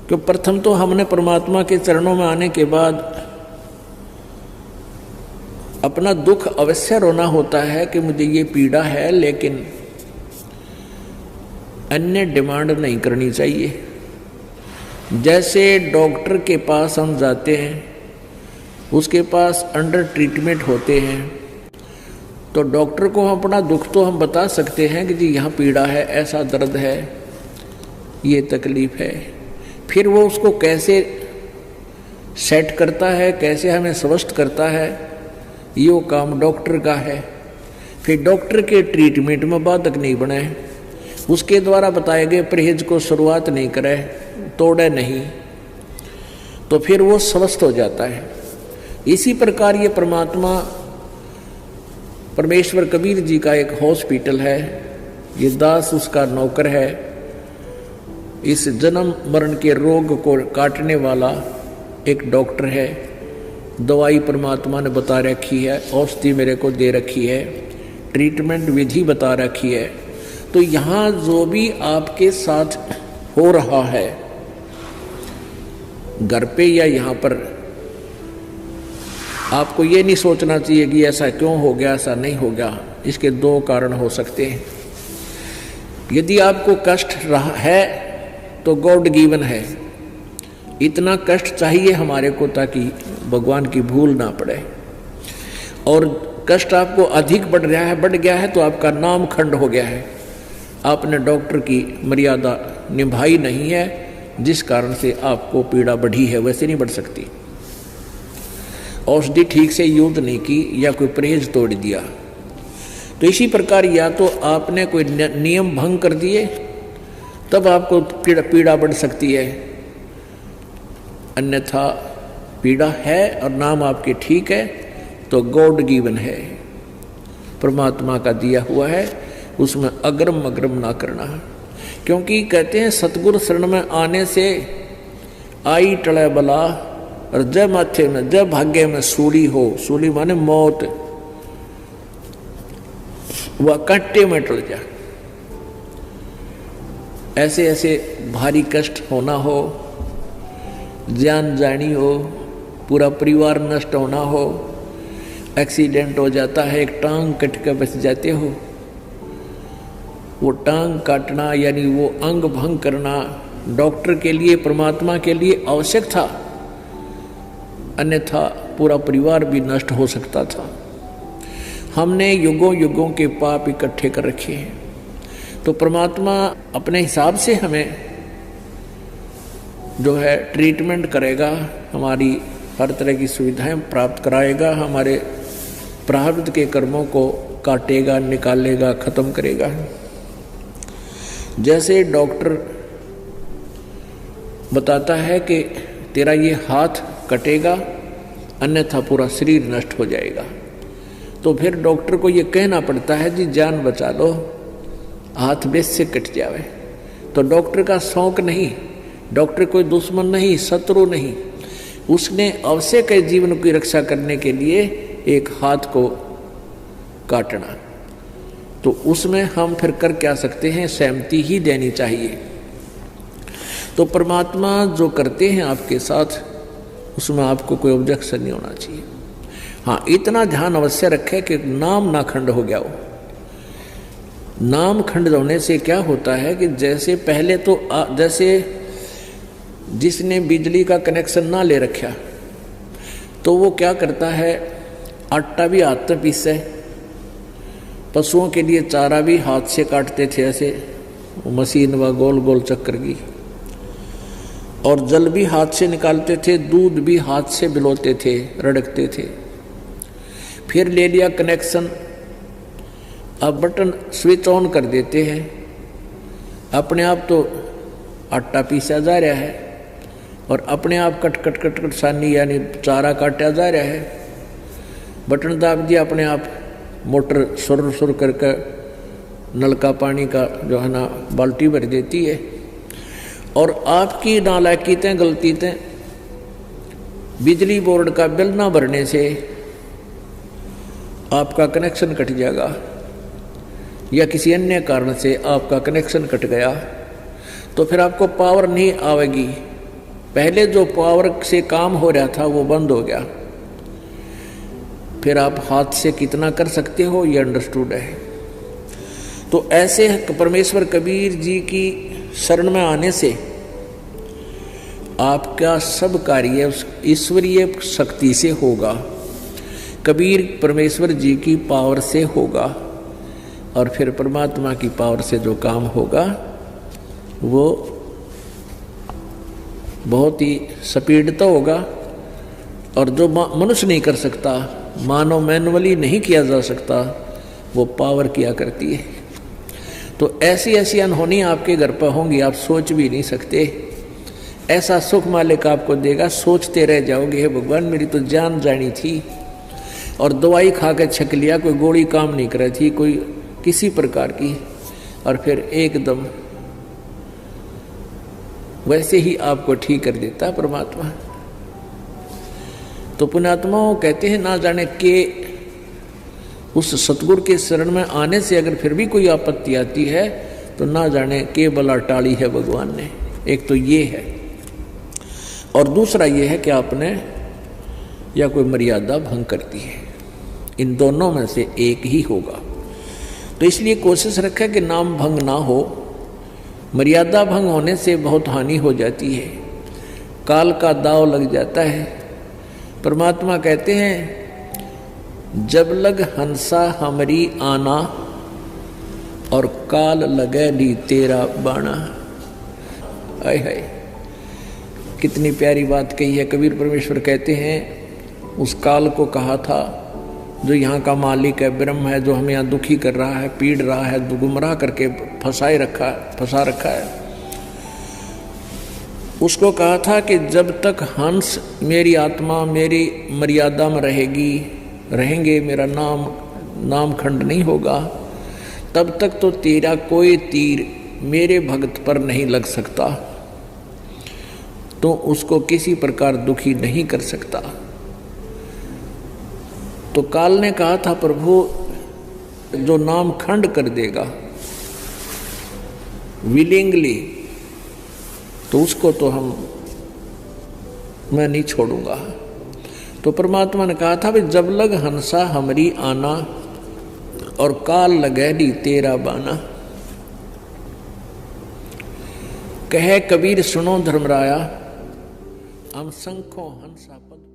कि प्रथम तो हमने परमात्मा के चरणों में आने के बाद अपना दुख अवश्य रोना होता है कि मुझे ये पीड़ा है, लेकिन अन्य डिमांड नहीं करनी चाहिए। जैसे डॉक्टर के पास हम जाते हैं, उसके पास अंडर ट्रीटमेंट होते हैं, तो डॉक्टर को हम अपना दुख तो हम बता सकते हैं कि जी यहाँ पीड़ा है, ऐसा दर्द है, ये तकलीफ है। फिर वो उसको कैसे सेट करता है, कैसे हमें स्वस्थ करता है, ये वो काम डॉक्टर का है। फिर डॉक्टर के ट्रीटमेंट में बाधक नहीं बने, उसके द्वारा बताए गए परहेज को शुरुआत नहीं करे, तोड़े नहीं, तो फिर वो स्वस्थ हो जाता है। इसी प्रकार ये परमात्मा परमेश्वर कबीर जी का एक हॉस्पिटल है, ये दास उसका नौकर है। इस जन्म मरण के रोग को काटने वाला एक डॉक्टर है। दवाई परमात्मा ने बता रखी है, औषधि मेरे को दे रखी है, ट्रीटमेंट विधि बता रखी है। तो यहाँ जो भी आपके साथ हो रहा है, घर पे या यहाँ पर, आपको ये नहीं सोचना चाहिए कि ऐसा क्यों हो गया, ऐसा नहीं हो गया। इसके दो कारण हो सकते हैं। यदि आपको कष्ट रहा है तो गॉड गिवन है, इतना कष्ट चाहिए हमारे को ताकि भगवान की भूल ना पड़े। और कष्ट आपको अधिक बढ़ गया है तो आपका नाम खंड हो गया है, आपने डॉक्टर की मर्यादा निभाई नहीं है, जिस कारण से आपको पीड़ा बढ़ी है। वैसे नहीं बढ़ सकती। औषधि ठीक से यूज नहीं की या कोई परहेज तोड़ दिया। तो इसी प्रकार या तो आपने कोई नियम भंग कर दिए, तब आपको पीड़ा बढ़ सकती है, अन्यथा पीड़ा है और नाम आपके ठीक है तो गॉड गिवन है, परमात्मा का दिया हुआ है, उसमें अग्रम अग्रम ना करना। क्योंकि कहते हैं सतगुरु शरण में आने से आई टले बला, और जय माथे में जय भाग्य में सूली हो, सूली माने मौत, वह कांटे में टल जा। ऐसे ऐसे भारी कष्ट होना हो, जान जानी हो, पूरा परिवार नष्ट होना हो, एक्सीडेंट हो जाता है, एक टांग कट के बच जाते हो, वो टांग काटना यानी वो अंग भंग करना डॉक्टर के लिए, परमात्मा के लिए आवश्यक था, अन्यथा पूरा परिवार भी नष्ट हो सकता था। हमने युगों युगों के पाप इकट्ठे कर रखे हैं, तो परमात्मा अपने हिसाब से हमें जो है ट्रीटमेंट करेगा, हमारी हर तरह की सुविधाएं प्राप्त कराएगा, हमारे प्रारब्ध के कर्मों को काटेगा, निकालेगा, खत्म करेगा। जैसे डॉक्टर बताता है कि तेरा ये हाथ कटेगा, अन्यथा पूरा शरीर नष्ट हो जाएगा, तो फिर डॉक्टर को ये कहना पड़ता है जी जान बचा लो, हाथ बेस से कट जावे। तो डॉक्टर का शौक नहीं, डॉक्टर कोई दुश्मन नहीं, शत्रु नहीं, उसने आवश्यक है जीवन की रक्षा करने के लिए एक हाथ को काटना। तो उसमें हम फिर कर क्या सकते हैं, सहमति ही देनी चाहिए। तो परमात्मा जो करते हैं आपके साथ, उसमें आपको कोई ऑब्जेक्शन नहीं होना चाहिए। हाँ, इतना ध्यान अवश्य रखें कि नाम ना खंड हो गया हो। नाम खंड होने से क्या होता है कि जैसे पहले तो जैसे जिसने बिजली का कनेक्शन ना ले रखा, तो वो क्या करता है, आटा भी हाथ से पीसे, पशुओं के लिए चारा भी हाथ से काटते थे, ऐसे मशीन व गोल गोल चक्कर की, और जल भी हाथ से निकालते थे, दूध भी हाथ से बिलोते थे, रड़कते थे। फिर ले लिया कनेक्शन, अब बटन स्विच ऑन कर देते हैं, अपने आप तो आटा पीसा जा रहा है और अपने आप कट कट कट कट सानी यानी चारा काटा जा रहा है। बटन दाब दिया, अपने आप मोटर सुर सुर करके नल का पानी का जो है ना बाल्टी भर देती है। और आपकी नालायकीतें गलतीतें, बिजली बोर्ड का बिल ना भरने से आपका कनेक्शन कट जाएगा, या किसी अन्य कारण से आपका कनेक्शन कट गया, तो फिर आपको पावर नहीं आएगी, पहले जो पावर से काम हो रहा था वो बंद हो गया, फिर आप हाथ से कितना कर सकते हो ये अंडरस्टूड है। तो ऐसे परमेश्वर कबीर जी की शरण में आने से आपका सब कार्य उस ईश्वरीय शक्ति से होगा, कबीर परमेश्वर जी की पावर से होगा, और फिर परमात्मा की पावर से जो काम होगा वो बहुत ही स्पीडता होगा, और जो मनुष्य नहीं कर सकता, मानव मैनुअली नहीं किया जा सकता, वो पावर किया करती है। तो ऐसी ऐसी अनहोनी आपके घर पर होंगी, आप सोच भी नहीं सकते। ऐसा सुख मालिक आपको देगा, सोचते रह जाओगे, हे भगवान मेरी तो जान जानी थी और दवाई खा के छक लिया, कोई गोली काम नहीं कर रही थी, कोई किसी प्रकार की, और फिर एकदम वैसे ही आपको ठीक कर देता परमात्मा। तो पुण्यात्माओं कहते हैं ना जाने के उस सतगुरु के शरण में आने से अगर फिर भी कोई आपत्ति आती है तो ना जाने के बला टाली है भगवान ने। एक तो ये है, और दूसरा ये है कि आपने या कोई मर्यादा भंग करती है, इन दोनों में से एक ही होगा। तो इसलिए कोशिश रखें कि नाम भंग ना हो। मर्यादा भंग होने से बहुत हानि हो जाती है, काल का दाव लग जाता है। परमात्मा कहते हैं जब लग हंसा हमरी आना और काल लगे ली तेरा बाणा। आय हाय, कितनी प्यारी बात कही है। कबीर परमेश्वर कहते हैं उस काल को कहा था जो यहाँ का मालिक है, ब्रह्म है, जो हमें यहाँ दुखी कर रहा है, पीड़ रहा है, गुमराह करके फंसा रखा है, उसको कहा था कि जब तक हंस मेरी आत्मा मेरी मर्यादा में रहेंगे, मेरा नाम खंड नहीं होगा, तब तक तो तेरा कोई तीर मेरे भक्त पर नहीं लग सकता, तो उसको किसी प्रकार दुखी नहीं कर सकता। तो काल ने कहा था प्रभु जो नाम खंड कर देगा विलिंगली, तो उसको तो मैं नहीं छोड़ूंगा। तो परमात्मा ने कहा था भी जब लग हंसा हमरी आना और काल लगे दी तेरा बाना। कहे कबीर सुनो धर्मराया, हम संखों हंसा पद